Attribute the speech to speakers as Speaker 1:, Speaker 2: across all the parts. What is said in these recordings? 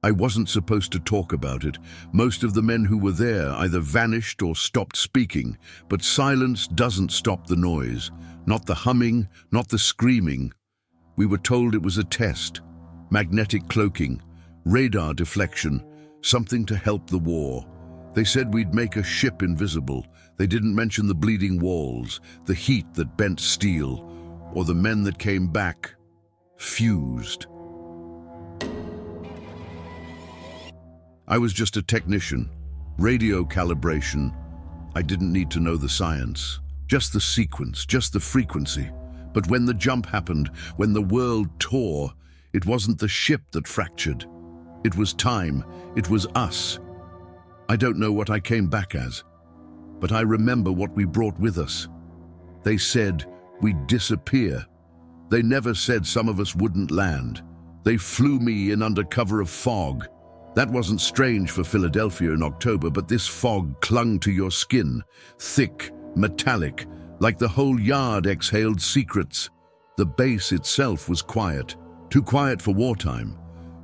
Speaker 1: I wasn't supposed to talk about it. Most of the men who were there either vanished or stopped speaking, but silence doesn't stop the noise. Not the humming, not the screaming. We were told it was a test. Magnetic cloaking, radar deflection, something to help the war. They said we'd make a ship invisible. They didn't mention the bleeding walls, the heat that bent steel, or the men that came back, fused. I was just a technician. Radio calibration. I didn't need to know the science. Just the sequence, just the frequency. But when the jump happened, when the world tore, it wasn't the ship that fractured. It was time. It was us. I don't know what I came back as, but I remember what we brought with us. They said we'd disappear. They never said some of us wouldn't land. They flew me in under cover of fog. That wasn't strange for Philadelphia in October, but this fog clung to your skin, thick, metallic, like the whole yard exhaled secrets. The base itself was quiet, too quiet for wartime.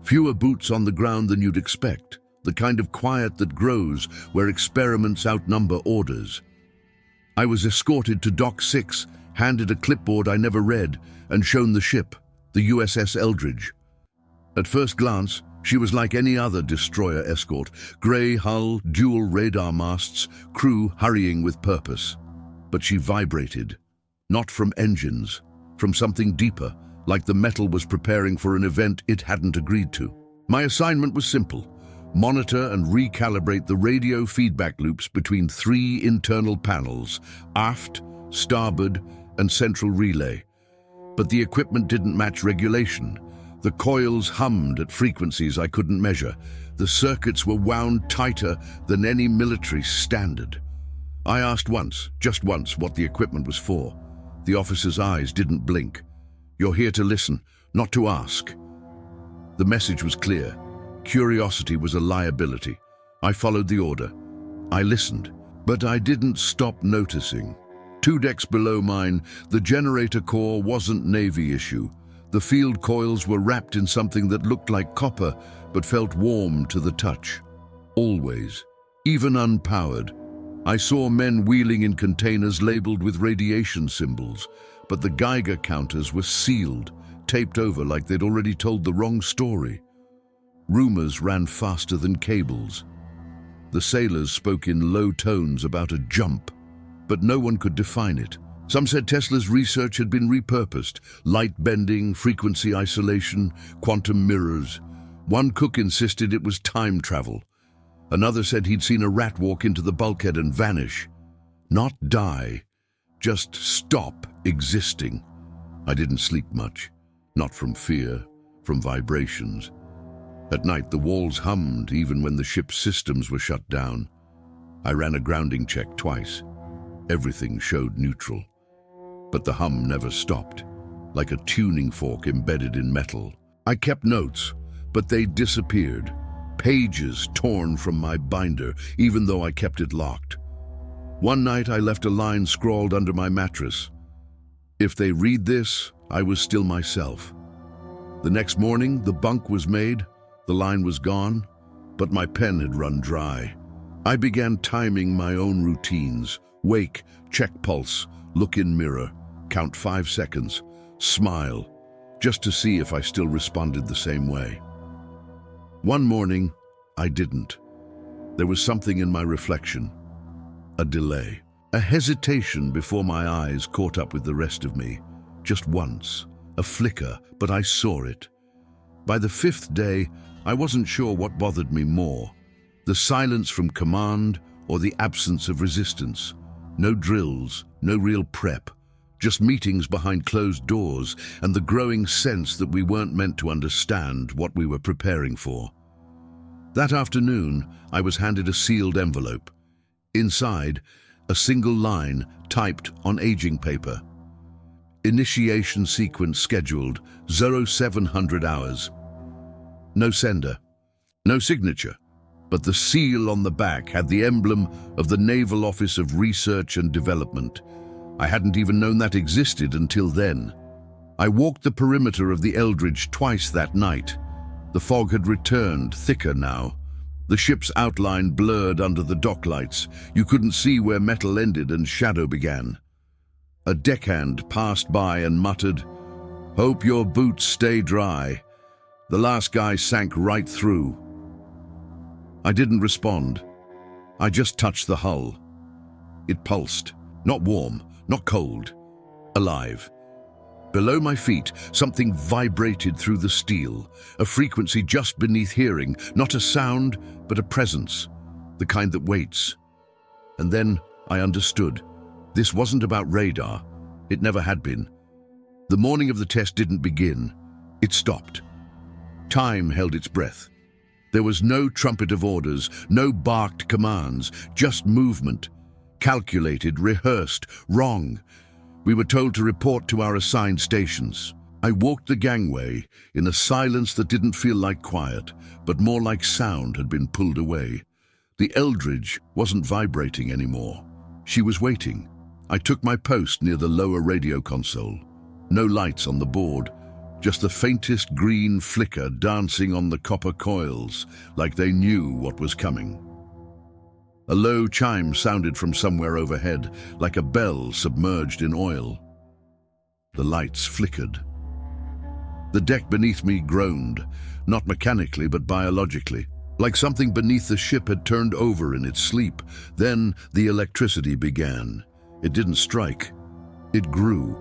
Speaker 1: Fewer boots on the ground than you'd expect, the kind of quiet that grows where experiments outnumber orders. I was escorted to Dock 6, handed a clipboard I never read, and shown the ship, the USS Eldridge. At first glance, she was like any other destroyer escort, grey hull, dual radar masts, crew hurrying with purpose. But she vibrated, not from engines, from something deeper, like the metal was preparing for an event it hadn't agreed to. My assignment was simple: monitor and recalibrate the radio feedback loops between 3 internal panels, aft, starboard, and central relay. But the equipment didn't match regulation. The coils hummed at frequencies I couldn't measure. The circuits were wound tighter than any military standard. I asked once, just once, what the equipment was for. The officer's eyes didn't blink. You're here to listen, not to ask. The message was clear. Curiosity was a liability. I followed the order. I listened, but I didn't stop noticing. 2 decks below mine, the generator core wasn't Navy issue. The field coils were wrapped in something that looked like copper, but felt warm to the touch. Always, even unpowered. I saw men wheeling in containers labeled with radiation symbols, but the Geiger counters were sealed, taped over like they'd already told the wrong story. Rumors ran faster than cables. The sailors spoke in low tones about a jump, but no one could define it. Some said Tesla's research had been repurposed: light bending, frequency isolation, quantum mirrors. One cook insisted it was time travel. Another said he'd seen a rat walk into the bulkhead and vanish. Not die, just stop existing. I didn't sleep much, not from fear, from vibrations. At night, the walls hummed even when the ship's systems were shut down. I ran a grounding check twice. Everything showed neutral. But the hum never stopped, like a tuning fork embedded in metal. I kept notes, but they disappeared. Pages torn from my binder, even though I kept it locked. One night I left a line scrawled under my mattress. If they read this, I was still myself. The next morning, the bunk was made, the line was gone, but my pen had run dry. I began timing my own routines. Wake, check pulse, look in mirror, count 5 seconds, smile, just to see if I still responded the same way. One morning, I didn't. There was something in my reflection. A delay. A hesitation before my eyes caught up with the rest of me. Just once. A flicker, but I saw it. By the 5th day, I wasn't sure what bothered me more: the silence from command or the absence of resistance. No drills, no real prep. Just meetings behind closed doors and the growing sense that we weren't meant to understand what we were preparing for. That afternoon, I was handed a sealed envelope. Inside, a single line typed on aging paper. Initiation sequence scheduled, 0700 hours. No sender, no signature, but the seal on the back had the emblem of the Naval Office of Research and Development. I hadn't even known that existed until then. I walked the perimeter of the Eldridge twice that night. The fog had returned, thicker now. The ship's outline blurred under the dock lights. You couldn't see where metal ended and shadow began. A deckhand passed by and muttered, "Hope your boots stay dry." The last guy sank right through. I didn't respond. I just touched the hull. It pulsed, not warm, not cold, alive. Below my feet, something vibrated through the steel, a frequency just beneath hearing, not a sound, but a presence, the kind that waits. And then I understood. This wasn't about radar. It never had been. The morning of the test didn't begin. It stopped. Time held its breath. There was no trumpet of orders, no barked commands, just movement. Calculated, rehearsed, wrong. We were told to report to our assigned stations. I walked the gangway in a silence that didn't feel like quiet, but more like sound had been pulled away. The Eldridge wasn't vibrating anymore. She was waiting. I took my post near the lower radio console. No lights on the board, just the faintest green flicker dancing on the copper coils, like they knew what was coming. A low chime sounded from somewhere overhead, like a bell submerged in oil. The lights flickered. The deck beneath me groaned, not mechanically but biologically, like something beneath the ship had turned over in its sleep. Then the electricity began. It didn't strike. It grew.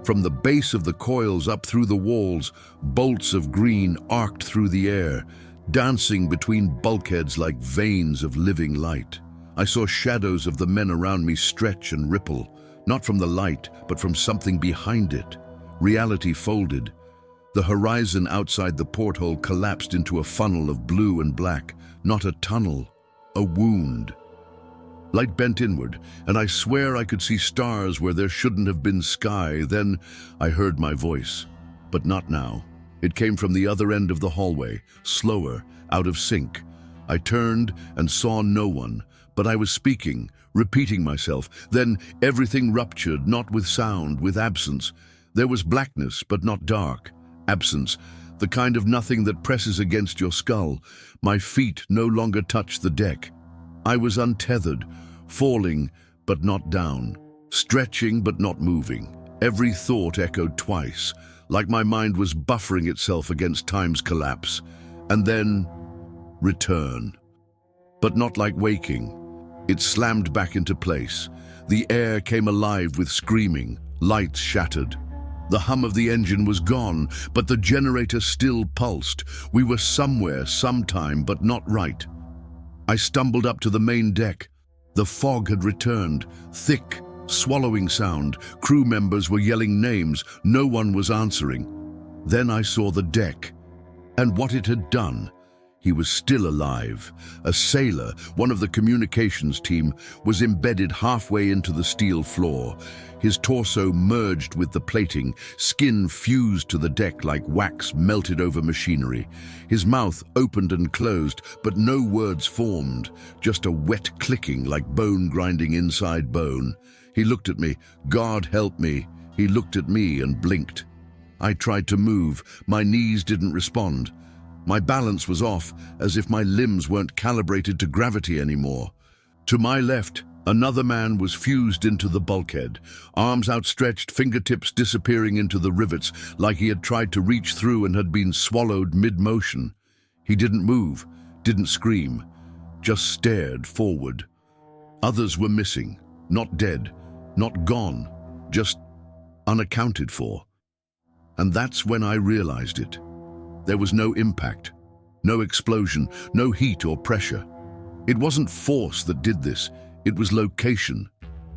Speaker 1: From the base of the coils up through the walls, bolts of green arced through the air, dancing between bulkheads like veins of living light. I saw shadows of the men around me stretch and ripple, not from the light, but from something behind it. Reality folded. The horizon outside the porthole collapsed into a funnel of blue and black, not a tunnel, a wound. Light bent inward, and I swear I could see stars where there shouldn't have been sky. Then I heard my voice, but not now. It came from the other end of the hallway, slower, out of sync. I turned and saw no one, but I was speaking, repeating myself. Then everything ruptured, not with sound, with absence. There was blackness, but not dark. Absence, the kind of nothing that presses against your skull. My feet no longer touched the deck. I was untethered, falling, but not down, stretching, but not moving. Every thought echoed twice, like my mind was buffering itself against time's collapse. And then, return. But not like waking. It slammed back into place. The air came alive with screaming. Lights shattered. The hum of the engine was gone, but the generator still pulsed. We were somewhere, sometime, but not right. I stumbled up to the main deck. The fog had returned, thick, swallowing sound. Crew members were yelling names. No one was answering. Then I saw the deck, and what it had done. He was still alive. A sailor, one of the communications team, was embedded halfway into the steel floor. His torso merged with the plating, skin fused to the deck like wax melted over machinery. His mouth opened and closed, but no words formed, just a wet clicking like bone grinding inside bone. He looked at me. God help me. He looked at me and blinked. I tried to move. My knees didn't respond. My balance was off, as if my limbs weren't calibrated to gravity anymore. To my left, another man was fused into the bulkhead, arms outstretched, fingertips disappearing into the rivets, like he had tried to reach through and had been swallowed mid-motion. He didn't move, didn't scream, just stared forward. Others were missing, not dead, not gone, just unaccounted for. And that's when I realized it. There was no impact, no explosion, no heat or pressure. It wasn't force that did this, it was location.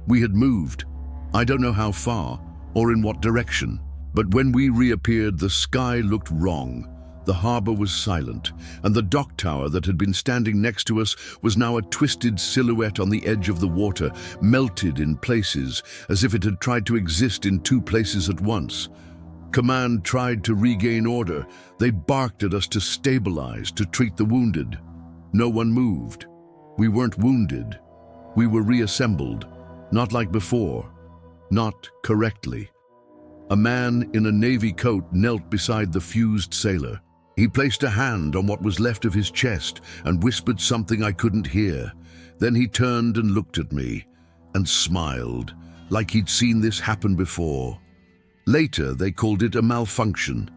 Speaker 1: We had moved. I don't know how far or in what direction, but when we reappeared, the sky looked wrong. The harbor was silent, and the dock tower that had been standing next to us was now a twisted silhouette on the edge of the water, melted in places, as if it had tried to exist in two places at once. Command tried to regain order. They barked at us to stabilize, to treat the wounded. No one moved. We weren't wounded. We were reassembled, not like before, not correctly. A man in a navy coat knelt beside the fused sailor. He placed a hand on what was left of his chest and whispered something I couldn't hear. Then he turned and looked at me and smiled, like he'd seen this happen before. Later, they called it a malfunction,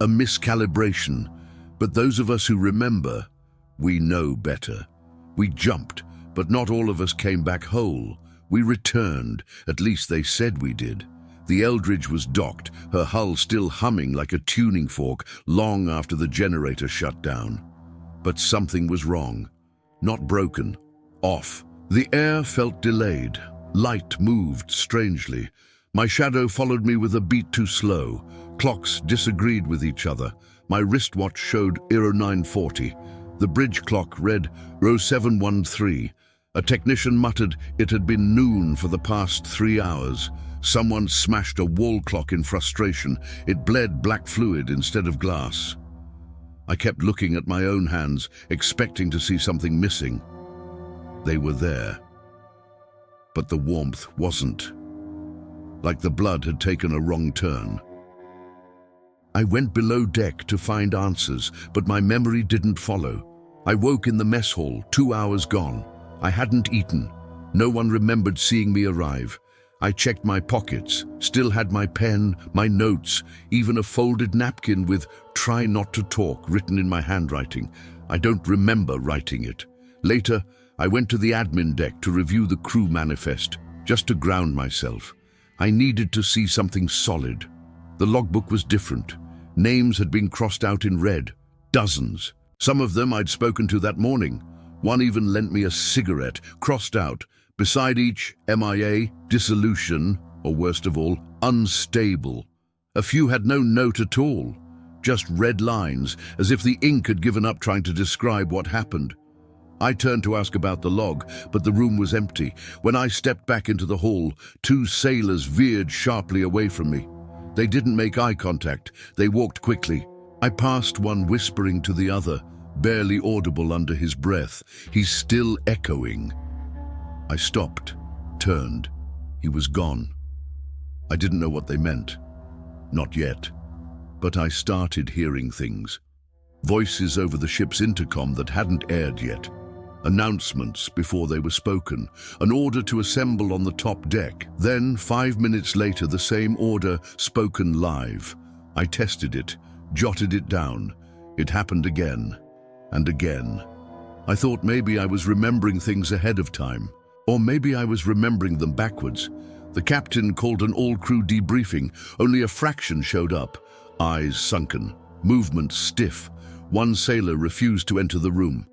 Speaker 1: a miscalibration, but those of us who remember, we know better. We jumped, but not all of us came back whole. We returned, at least they said we did. The Eldridge was docked, her hull still humming like a tuning fork long after the generator shut down. But something was wrong. Not broken. Off. The air felt delayed. Light moved strangely. My shadow followed me with a beat too slow. Clocks disagreed with each other. My wristwatch showed 0940. The bridge clock read 0713. A technician muttered it had been noon for the past 3 hours. Someone smashed a wall clock in frustration. It bled black fluid instead of glass. I kept looking at my own hands, expecting to see something missing. They were there. But the warmth wasn't. Like the blood had taken a wrong turn. I went below deck to find answers, but my memory didn't follow. I woke in the mess hall, 2 hours gone. I hadn't eaten. No one remembered seeing me arrive. I checked my pockets, still had my pen, my notes, even a folded napkin with "Try not to talk" written in my handwriting. I don't remember writing it. Later, I went to the admin deck to review the crew manifest, just to ground myself. I needed to see something solid. The logbook was different. Names had been crossed out in red. Dozens. Some of them I'd spoken to that morning. One even lent me a cigarette, crossed out. Beside each, MIA, dissolution, or worst of all, unstable. A few had no note at all. Just red lines, as if the ink had given up trying to describe what happened. I turned to ask about the log, but the room was empty. When I stepped back into the hall, 2 sailors veered sharply away from me. They didn't make eye contact. They walked quickly. I passed one whispering to the other, barely audible under his breath. He's still echoing. I stopped, turned. He was gone. I didn't know what they meant. Not yet. But I started hearing things. Voices over the ship's intercom that hadn't aired yet. Announcements before they were spoken. An order to assemble on the top deck. Then, 5 minutes later, the same order spoken live. I tested it, jotted it down. It happened again and again. I thought maybe I was remembering things ahead of time. Or maybe I was remembering them backwards. The captain called an all-crew debriefing. Only a fraction showed up. Eyes sunken, movements stiff. One sailor refused to enter the room.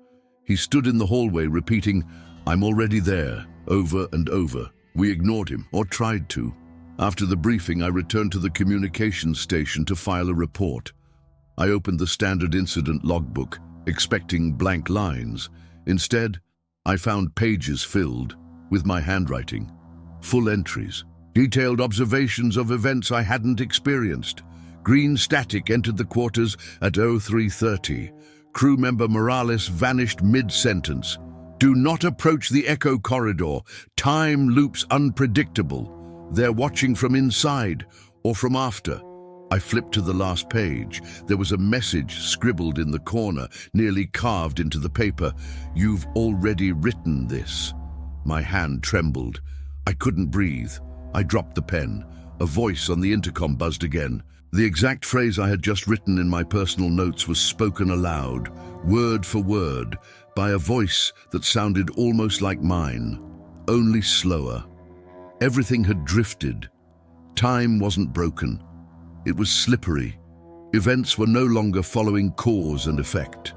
Speaker 1: He stood in the hallway repeating, "I'm already there," over and over. We ignored him, or tried to. After the briefing, I returned to the communications station to file a report. I opened the standard incident logbook, expecting blank lines. Instead, I found pages filled with my handwriting. Full entries, detailed observations of events I hadn't experienced. Green static entered the quarters at 0330. Crew member Morales vanished mid-sentence. Do not approach the echo corridor. Time loops unpredictable. They're watching from inside or from after. I flipped to the last page. There was a message scribbled in the corner, nearly carved into the paper. You've already written this. My hand trembled. I couldn't breathe. I dropped the pen. A voice on the intercom buzzed again. The exact phrase I had just written in my personal notes was spoken aloud, word for word, by a voice that sounded almost like mine, only slower. Everything had drifted. Time wasn't broken. It was slippery. Events were no longer following cause and effect.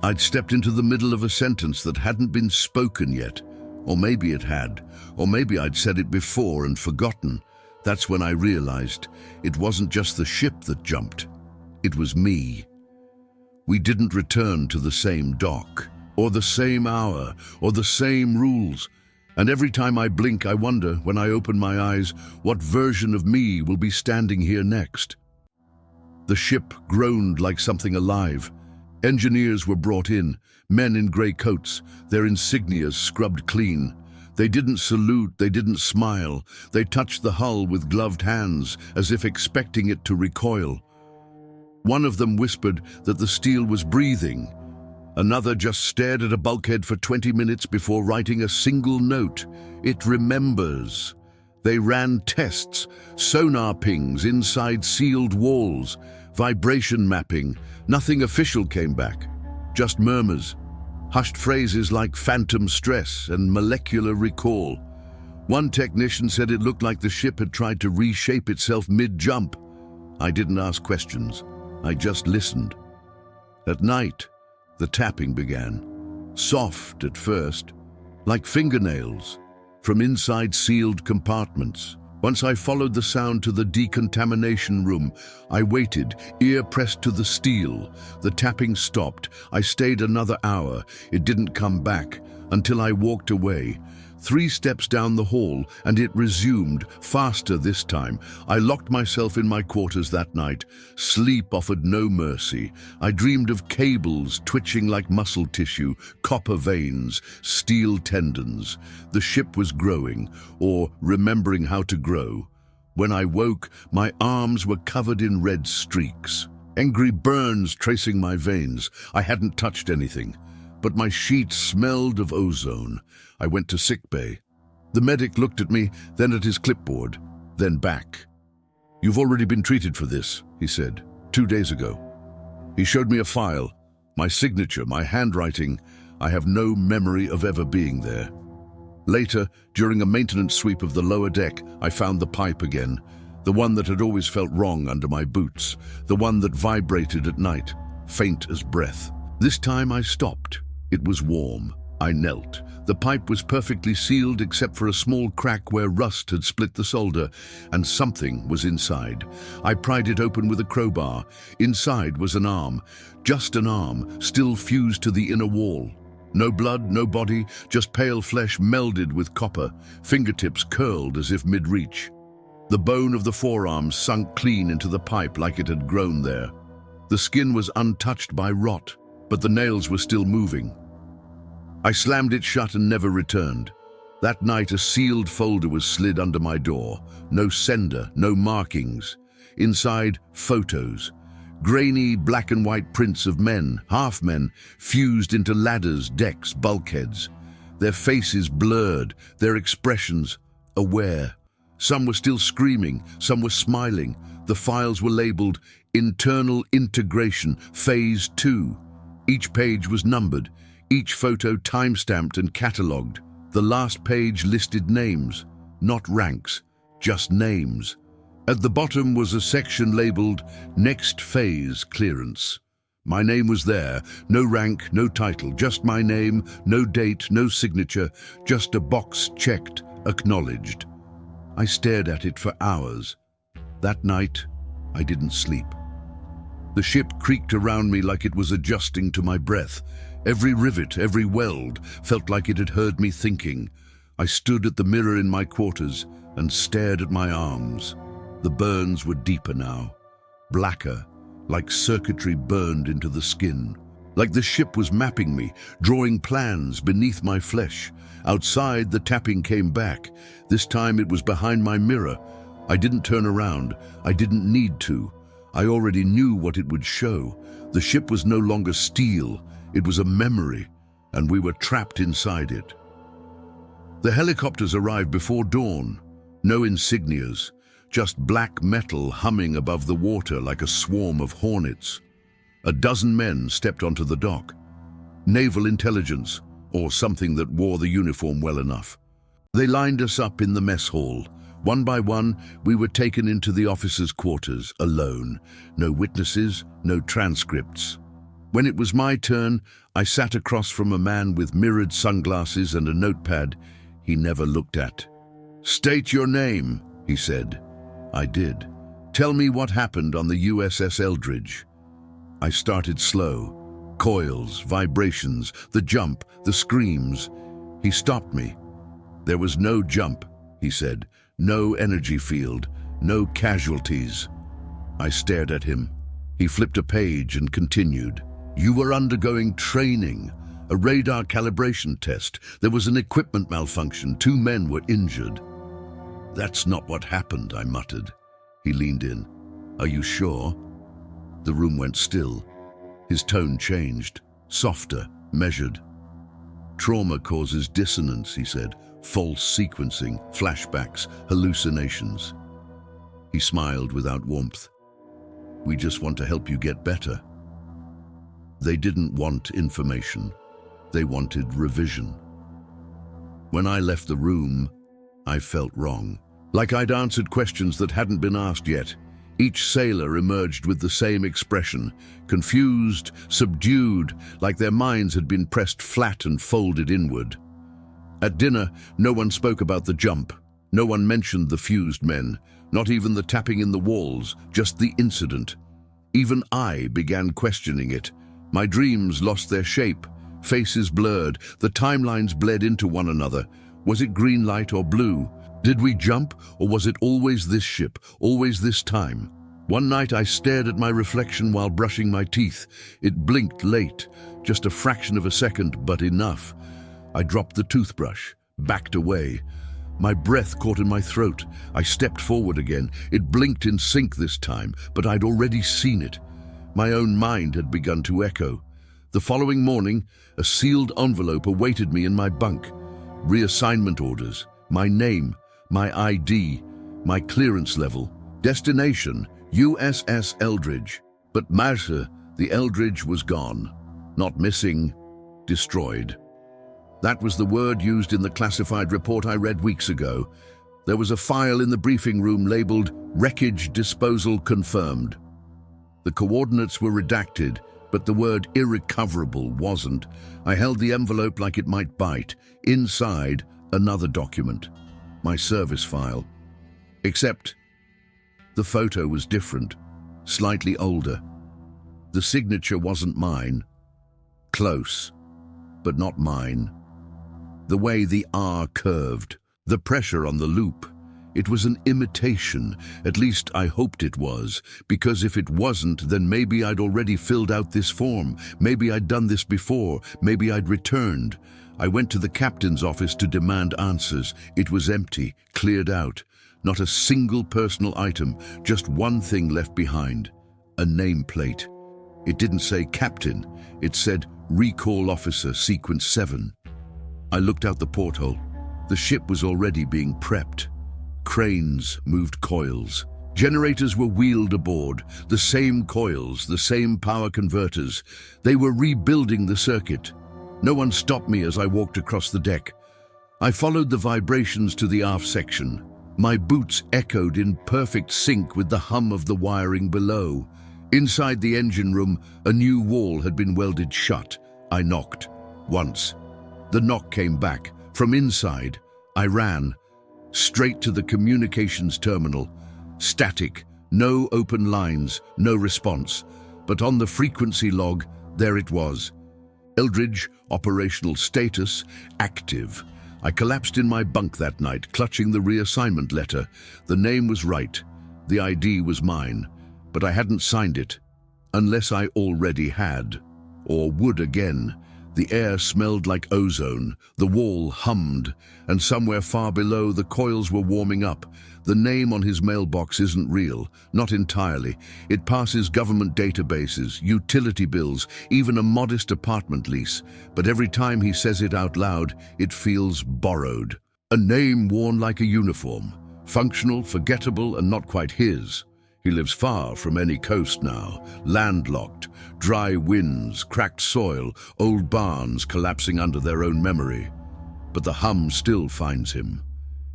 Speaker 1: I'd stepped into the middle of a sentence that hadn't been spoken yet. Or maybe it had. Or maybe I'd said it before and forgotten. That's when I realized it wasn't just the ship that jumped. It was me. We didn't return to the same dock, or the same hour, or the same rules. And every time I blink, I wonder, when I open my eyes, what version of me will be standing here next. The ship groaned like something alive. Engineers were brought in, men in grey coats, their insignias scrubbed clean. They didn't salute, they didn't smile. They touched the hull with gloved hands, as if expecting it to recoil. One of them whispered that the steel was breathing. Another just stared at a bulkhead for 20 minutes before writing a single note. It remembers. They ran tests, sonar pings inside sealed walls, vibration mapping. Nothing official came back, just murmurs, hushed phrases like phantom stress and molecular recall. One technician said it looked like the ship had tried to reshape itself mid-jump. I didn't ask questions. I just listened. At night, the tapping began. Soft at first, like fingernails, from inside sealed compartments. Once I followed the sound to the decontamination room, I waited, ear pressed to the steel. The tapping stopped. I stayed another hour. It didn't come back until I walked away. 3 steps down the hall, and it resumed, faster this time. I locked myself in my quarters that night. Sleep offered no mercy. I dreamed of cables twitching like muscle tissue, copper veins, steel tendons. The ship was growing, or remembering how to grow. When I woke, my arms were covered in red streaks. Angry burns tracing my veins. I hadn't touched anything, but my sheets smelled of ozone. I went to sickbay. The medic looked at me, then at his clipboard, then back. "You've already been treated for this," he said, 2 days ago. He showed me a file, my signature, my handwriting. I have no memory of ever being there. Later, during a maintenance sweep of the lower deck, I found the pipe again, the one that had always felt wrong under my boots, the one that vibrated at night, faint as breath. This time I stopped. It was warm. I knelt. The pipe was perfectly sealed except for a small crack where rust had split the solder, and something was inside. I pried it open with a crowbar. Inside was an arm, just an arm, still fused to the inner wall. No blood, no body, just pale flesh melded with copper, fingertips curled as if mid-reach. The bone of the forearm sunk clean into the pipe like it had grown there. The skin was untouched by rot, but the nails were still moving. I slammed it shut and never returned. That night, a sealed folder was slid under my door. No sender, no markings. Inside, photos. Grainy black and white prints of men, half men, fused into ladders, decks, bulkheads. Their faces blurred, their expressions aware. Some were still screaming, some were smiling. The files were labeled Internal Integration, Phase 2. Each page was numbered. Each photo time-stamped and catalogued. The last page listed names, not ranks, just names. At the bottom was a section labeled Next Phase Clearance. My name was there, no rank, no title, just my name, no date, no signature, just a box checked, acknowledged. I stared at it for hours. That night, I didn't sleep. The ship creaked around me like it was adjusting to my breath. Every rivet, every weld felt like it had heard me thinking. I stood at the mirror in my quarters and stared at my arms. The burns were deeper now, blacker, like circuitry burned into the skin. Like the ship was mapping me, drawing plans beneath my flesh. Outside, the tapping came back. This time it was behind my mirror. I didn't turn around. I didn't need to. I already knew what it would show. The ship was no longer steel. It was a memory, and we were trapped inside it. The helicopters arrived before dawn. No insignias, just black metal humming above the water like a swarm of hornets. A dozen men stepped onto the dock. Naval intelligence, or something that wore the uniform well enough. They lined us up in the mess hall. One by one, we were taken into the officers' quarters, alone. No witnesses, no transcripts. When it was my turn, I sat across from a man with mirrored sunglasses and a notepad he never looked at. "State your name," he said. I did. "Tell me what happened on the USS Eldridge." I started slow. Coils, vibrations, the jump, the screams. He stopped me. "There was no jump," he said. "No energy field, no casualties." I stared at him. He flipped a page and continued. "You were undergoing training, a radar calibration test. There was an equipment malfunction. 2 men were injured." "That's not what happened," I muttered. He leaned in. "Are you sure?" The room went still. His tone changed, softer, measured. Trauma causes dissonance, he said. False sequencing, flashbacks, hallucinations. He smiled without warmth. We just want to help you get better. They didn't want information. They wanted revision. When I left the room, I felt wrong. Like I'd answered questions that hadn't been asked yet. Each sailor emerged with the same expression, confused, subdued, like their minds had been pressed flat and folded inward. At dinner, no one spoke about the jump. No one mentioned the fused men, not even the tapping in the walls, just the incident. Even I began questioning it. My dreams lost their shape, faces blurred, the timelines bled into one another. Was it green light or blue? Did we jump, or was it always this ship, always this time? One night I stared at my reflection while brushing my teeth. It blinked late, just a fraction of a second, but enough. I dropped the toothbrush, backed away. My breath caught in my throat. I stepped forward again. It blinked in sync this time, but I'd already seen it. My own mind had begun to echo. The following morning, a sealed envelope awaited me in my bunk. Reassignment orders, my name, my ID, my clearance level. Destination, USS Eldridge. But Martha, the Eldridge was gone. Not missing, destroyed. That was the word used in the classified report I read weeks ago. There was a file in the briefing room labeled Wreckage Disposal Confirmed. The coordinates were redacted, but the word irrecoverable wasn't. I held the envelope like it might bite. Inside, another document. My service file. Except the photo was different, slightly older. The signature wasn't mine. Close, but not mine. The way the R curved, the pressure on the loop. It was an imitation, at least I hoped it was, because if it wasn't, then maybe I'd already filled out this form, maybe I'd done this before, maybe I'd returned. I went to the captain's office to demand answers. It was empty, cleared out. Not a single personal item, just one thing left behind. A nameplate. It didn't say captain, it said recall officer sequence 7. I looked out the porthole. The ship was already being prepped. Cranes moved coils. Generators were wheeled aboard. The same coils, the same power converters. They were rebuilding the circuit. No one stopped me as I walked across the deck. I followed the vibrations to the aft section. My boots echoed in perfect sync with the hum of the wiring below. Inside the engine room, a new wall had been welded shut. I knocked. Once. The knock came back. From inside, I ran. Straight to the communications terminal. Static. No open lines. No response. But on the frequency log, there it was. Eldridge, operational status, active. I collapsed in my bunk that night, clutching the reassignment letter. The name was right. The ID was mine. But I hadn't signed it. Unless I already had. Or would again. The air smelled like ozone, the wall hummed, and somewhere far below the coils were warming up. The name on his mailbox isn't real, not entirely. It passes government databases, utility bills, even a modest apartment lease. But every time he says it out loud, it feels borrowed. A name worn like a uniform, functional, forgettable, and not quite his. He lives far from any coast now, landlocked, dry winds, cracked soil, old barns collapsing under their own memory. But the hum still finds him.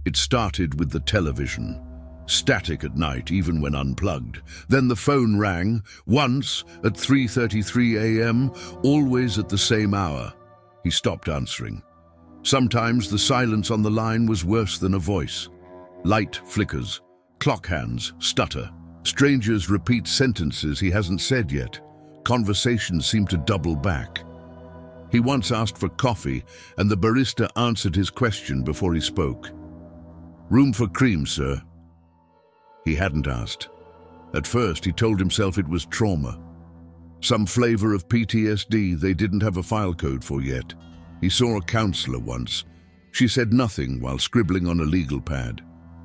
Speaker 1: It started with the television. Static at night, even when unplugged. Then the phone rang, once at 3:33 a.m., always at the same hour. He stopped answering. Sometimes the silence on the line was worse than a voice. Light flickers, clock hands stutter. Strangers repeat sentences he hasn't said yet. Conversations seem to double back. He once asked for coffee, and the barista answered his question before he spoke. "Room for cream, sir." He hadn't asked. At first, he told himself it was trauma. Some flavor of PTSD they didn't have a file code for yet. He saw a counselor once. She said nothing while scribbling on a legal pad.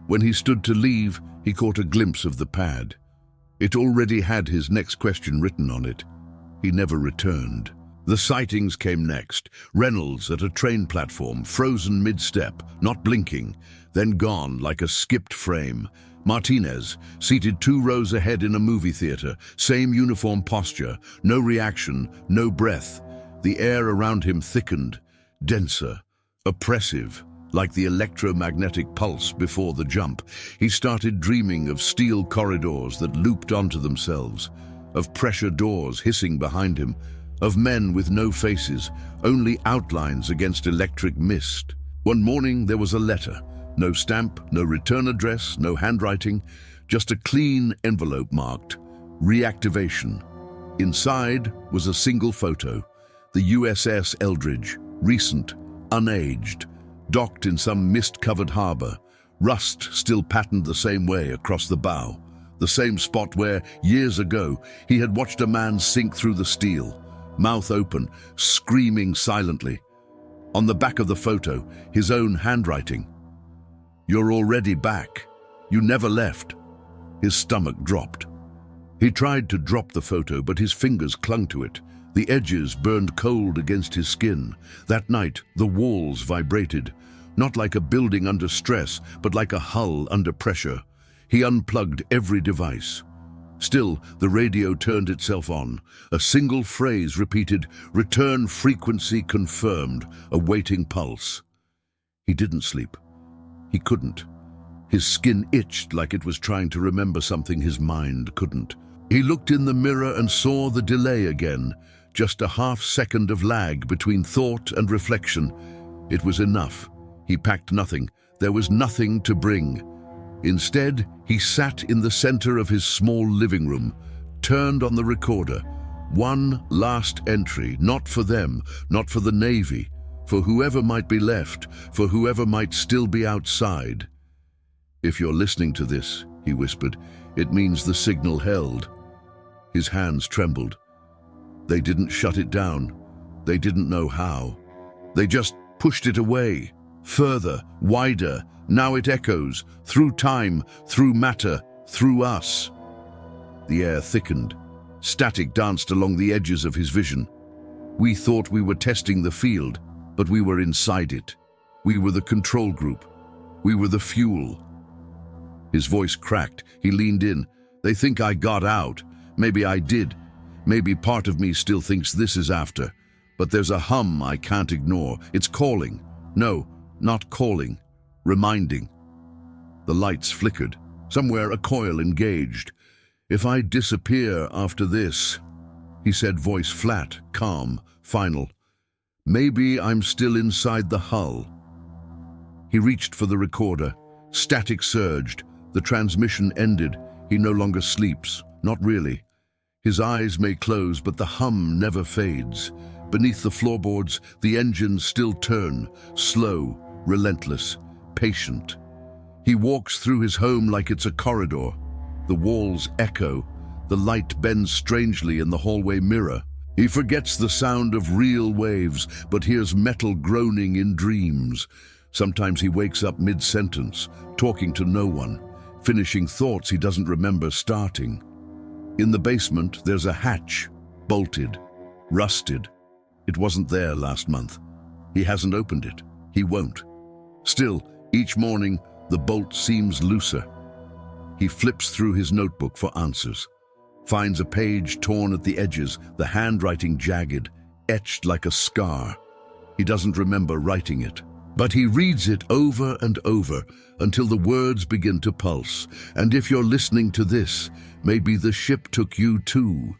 Speaker 1: When he stood to leave, he caught a glimpse of the pad. It already had his next question written on it. He never returned. The sightings came next. Reynolds at a train platform, frozen mid-step, not blinking, then gone like a skipped frame. Martinez, seated 2 rows ahead in a movie theater, same uniform posture, no reaction, no breath. The air around him thickened, denser, oppressive, like the electromagnetic pulse before the jump. He started dreaming of steel corridors that looped onto themselves, of pressure doors hissing behind him, of men with no faces, only outlines against electric mist. One morning there was a letter. No stamp, no return address, no handwriting, just a clean envelope marked reactivation. Inside was a single photo, the USS Eldridge, recent, unaged, docked in some mist-covered harbor. Rust still patterned the same way across the bow, the same spot where, years ago, he had watched a man sink through the steel, mouth open, screaming silently. On the back of the photo, his own handwriting. "You're already back. You never left." His stomach dropped. He tried to drop the photo, but his fingers clung to it. The edges burned cold against his skin. That night, the walls vibrated, not like a building under stress, but like a hull under pressure. He unplugged every device. Still, the radio turned itself on. A single phrase repeated, "Return frequency confirmed," awaiting pulse. He didn't sleep. He couldn't. His skin itched like it was trying to remember something his mind couldn't. He looked in the mirror and saw the delay again, just a half-second of lag between thought and reflection. It was enough. He packed nothing. There was nothing to bring. Instead, he sat in the center of his small living room, turned on the recorder. One last entry, not for them, not for the Navy, for whoever might be left, for whoever might still be outside. "If you're listening to this," he whispered, "it means the signal held." His hands trembled. They didn't shut it down. They didn't know how. They just pushed it away, further, wider. Now it echoes, through time, through matter, through us. The air thickened. Static danced along the edges of his vision. We thought we were testing the field, but we were inside it. We were the control group. We were the fuel. His voice cracked. He leaned in. "They think I got out. Maybe I did. Maybe part of me still thinks this is after. But there's a hum I can't ignore. It's calling. No, not calling. Reminding." The lights flickered. Somewhere a coil engaged. "If I disappear after this," he said, voice flat, calm, final, "maybe I'm still inside the hull." He reached for the recorder. Static surged. The transmission ended. He no longer sleeps. Not really. His eyes may close, but the hum never fades. Beneath the floorboards, the engines still turn, slow, relentless, patient. He walks through his home like it's a corridor. The walls echo. The light bends strangely in the hallway mirror. He forgets the sound of real waves, but hears metal groaning in dreams. Sometimes he wakes up mid-sentence, talking to no one, finishing thoughts he doesn't remember starting. In the basement, there's a hatch, bolted, rusted. It wasn't there last month. He hasn't opened it. He won't. Still, each morning, the bolt seems looser. He flips through his notebook for answers, finds a page torn at the edges, the handwriting jagged, etched like a scar. He doesn't remember writing it, but he reads it over and over until the words begin to pulse. And if you're listening to this, maybe the ship took you too.